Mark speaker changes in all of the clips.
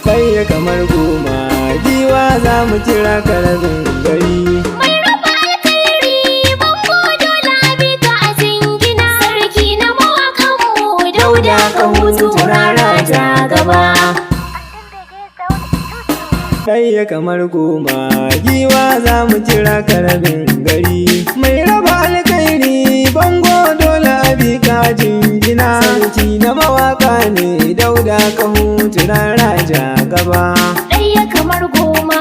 Speaker 1: ɗaya kamar goma giwa za mu kira ka rabin gari.
Speaker 2: Mai raba alkhairi bango dole abi ka a jingina. Sarki na mawaƙanmu Dauda ka hutu rara ta gaba.
Speaker 1: Ɗaya kamar goma giwa za mu kira ka rabin gari. Mai raba alkhairi bango dole abi ka jingina. Sarki na mawaka ne Dauda ka hutu rara ja gaba.
Speaker 2: Ɗaya kamar goma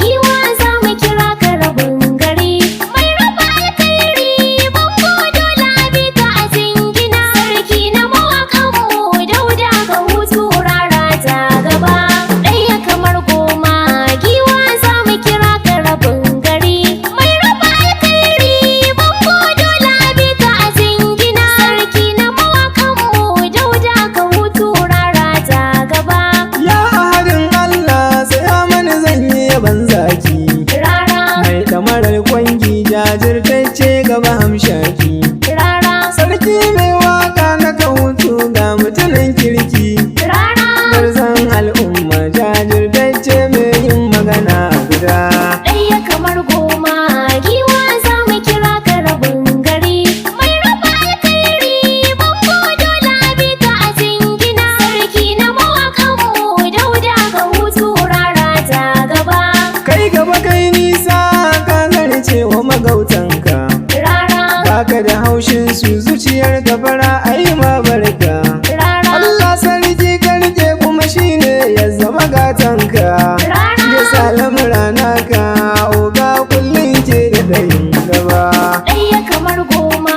Speaker 2: giwa za mu kira ka rabin gari. Mai raba alkhairi bango dole abi ka a jingina. Sarki na mawaƙanmu Dauda ka hutu rara ta gaba. Ɗaya kamar goma giwa za mu kira ka rabin gari. Mai raba alkhairi bango dole abi ka a jingina. Sarki na mawaƙanmu Dauda ka hutu rara ta gaba.
Speaker 1: Ya ahadin Allah saya mani zan yi yaban zaki.
Speaker 2: Rara
Speaker 1: Mai ɗamarar kwangi jajirtacce gaba hamshaki.
Speaker 2: rara
Speaker 1: Sarki mai waka na ka hutu ga mutumin kirki.
Speaker 2: rara
Speaker 1: Garzan al'umma jajirtacce mai yin magana guda.
Speaker 2: ɗaya kamar goma giwa za mu kira ka rabin gari. Mai raba alkhairi bango dole abi ka a jingina. Sarki na mawaƙanmu Dauda ka hutu rara ta gaba.
Speaker 1: Kai gaba kai nisa ka zarce wa magautanka.
Speaker 2: Rara
Speaker 1: Baka da haushin su zuciyar ka fara ayi ma barka.
Speaker 2: rara
Speaker 1: Allah sarki karke kuma shine ya zama gatanka.
Speaker 2: rara
Speaker 1: Ya sa lamura naka oga kullum ke da ɗayin gaba.
Speaker 2: ɗaya kamar goma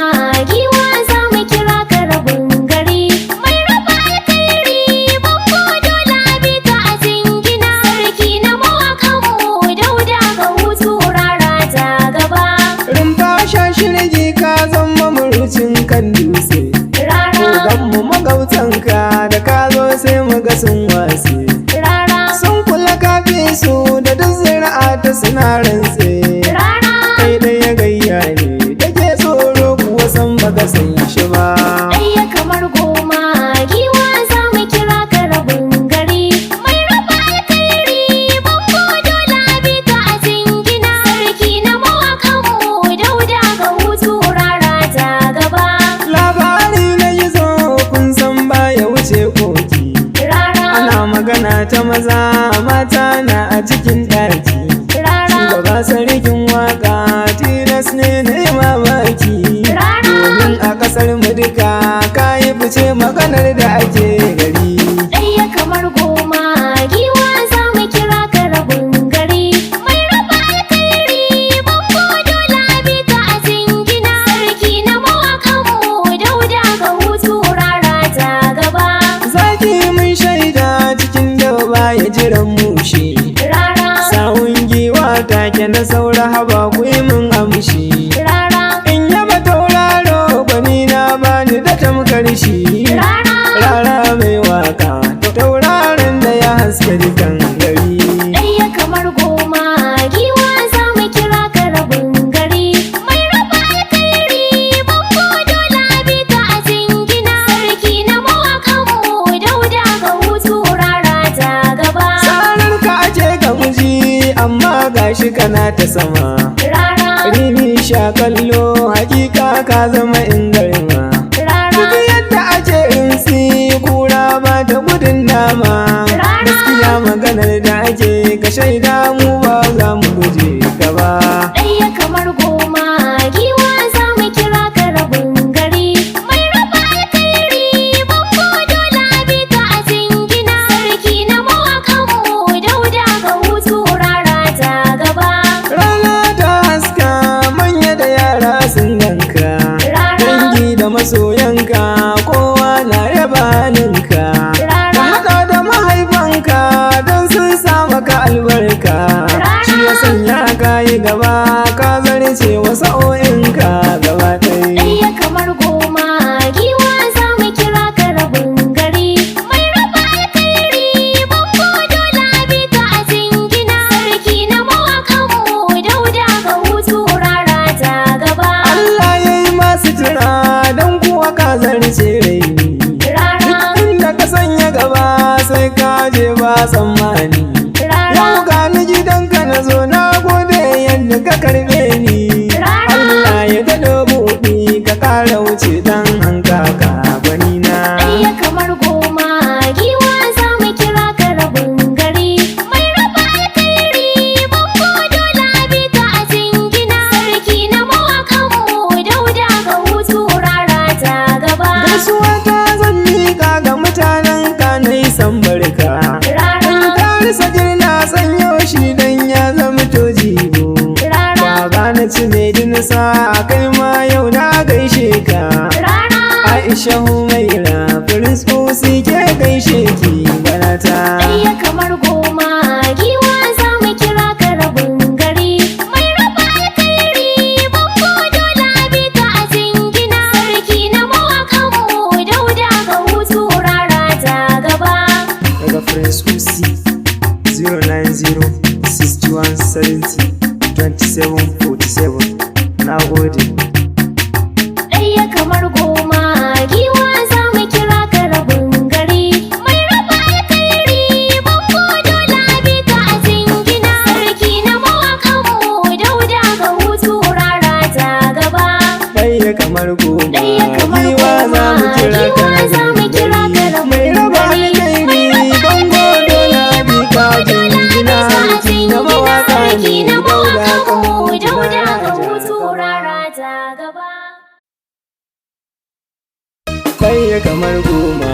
Speaker 2: giwa za mu kira ka rabin gari. Mai raba alkhairi bango dole abi ka a jingina. Sarki na mawaƙanmu Dauda ka hutu rara ta gaba.
Speaker 1: Rumfa shashirgi ka zama murucin kan dutse.
Speaker 2: Rara
Speaker 1: Ogan mu magautanka da ka zo sai mu ga sun wase.
Speaker 2: rara
Speaker 1: Sun kula kafi su da duk zira'a ta suna rantse.
Speaker 2: rara
Speaker 1: Kai ɗaya gayya ne da ke tsoro kuwa san baka san shi ba.
Speaker 2: ɗaya kamar goma giwa za mu kira ka rabin gari. Mai raba alkhairi bango dole abi ka a jingina. Sarki na mawaƙanmu Dauda ka hutu rara ta gaba.
Speaker 1: Labari na yi zo kun san baya wuce koki.
Speaker 2: Rara
Speaker 1: Ana magana ta maza mata na a cikin ɗaki.
Speaker 2: rara
Speaker 1: Shugaba sarkin waka tilas ne na yi mamaki.
Speaker 2: Rara.
Speaker 1: Domin a ƙasar mu duka ka yi fice maganar da ake gari.
Speaker 2: ɗaya kamar goma giwa za mu kira ka rabin gari. Mai raba alkhairi bango dole abi ka a jingina. Sarki na mawaƙanmu Dauda ka hutu rara ta gaba.
Speaker 1: Zaki mun shaida cikin dauba ya jiran mushe.
Speaker 2: Rara
Speaker 1: Sawun giwa take na saura haba ku yi mun amshi.
Speaker 2: rara
Speaker 1: In yaba tauraro gwani na bani da tamkar shi.
Speaker 2: rara
Speaker 1: Rara mai waka tauraron da ya haske dukan gari.
Speaker 2: ɗaya kamar goma giwa za mu kira ka rabin gari. Mai raba alkhairi bango dole abi ka a jingina. Sarki na mawaƙanmu Dauda ka hutu rara ta gaba.
Speaker 1: Sarar ka ake ga muji amma gashi kana ta sama.
Speaker 2: Rara
Speaker 1: Rini sha kallo hakika ka zama ingarma.
Speaker 2: rara
Speaker 1: Duk yadda ake rinsi kura ba ta gudun dama. Gaskiya maganar da ake ka shaida mu ba za mu guje ka ba.
Speaker 2: ɗaya kamar goma giwa za mu kira ka rabin gari. Mai raba alkhairi bango dole abi ka a jingina. Sarki na mawaƙanmu Dauda ka hutu rara ta gaba.
Speaker 1: Rana ta haska manya da yara sun ganka.
Speaker 2: Rara
Speaker 1: Dangi da masoyanka kowa na yaba ninka. Ka
Speaker 2: rara
Speaker 1: haɗa da mahaifanka don sun sa maka albarka. je ba tsammani. Yau gani gidanka na zo na gode yadda ka karɓe ni. Allah ya daɗo buɗi ka ƙara wuce dan an kaka gwani na.
Speaker 2: Ɗaya kamar goma giwa za mu kira ka rabin gari. Mai raba alkhairi bango dole abi ka a jingina. Sarki na mawaƙanmu Dauda ga hutu rara ta gaba.
Speaker 1: Gaisuwa ta zan miƙa ga mutanen ka na yi san barka. Karisa girna sanyo shi dan ya zama to jigo. Baba na ci mai dinsa kai ma yau na gaishe ka. Aisha Humaira Prince Osi ke gaishe ki barata.
Speaker 2: Ɗaya kamar goma giwa za mu kira ka rabin gari. Mai raba alkhairi bango dole abi ka a jingina. Sarki na mawaƙanmu Dauda ga hutu rara ta gaba.
Speaker 1: Daga Prince Osi 09061702747. Na gode.
Speaker 2: Ɗaya kamar goma giwa za mu kira ka rabin gari. Mai raba alkhairi bango dole abi ka a jingina. Sarki na mawaƙanmu Dauda ga hutu rara ta gaba.
Speaker 1: Ɗaya kamar goma
Speaker 2: Ɗaya kamar
Speaker 1: giwa za mu
Speaker 2: goma
Speaker 1: kira ka
Speaker 2: giwa za mu kira ka rabin
Speaker 1: mai raba alkhairi bango dole bi ka jingina. Sarki na mawaƙa ne Dauda ka hutu
Speaker 2: Dauda ga
Speaker 1: rara
Speaker 2: hutu
Speaker 1: ta
Speaker 2: rara ta gaba.
Speaker 1: Ɗaya kamar goma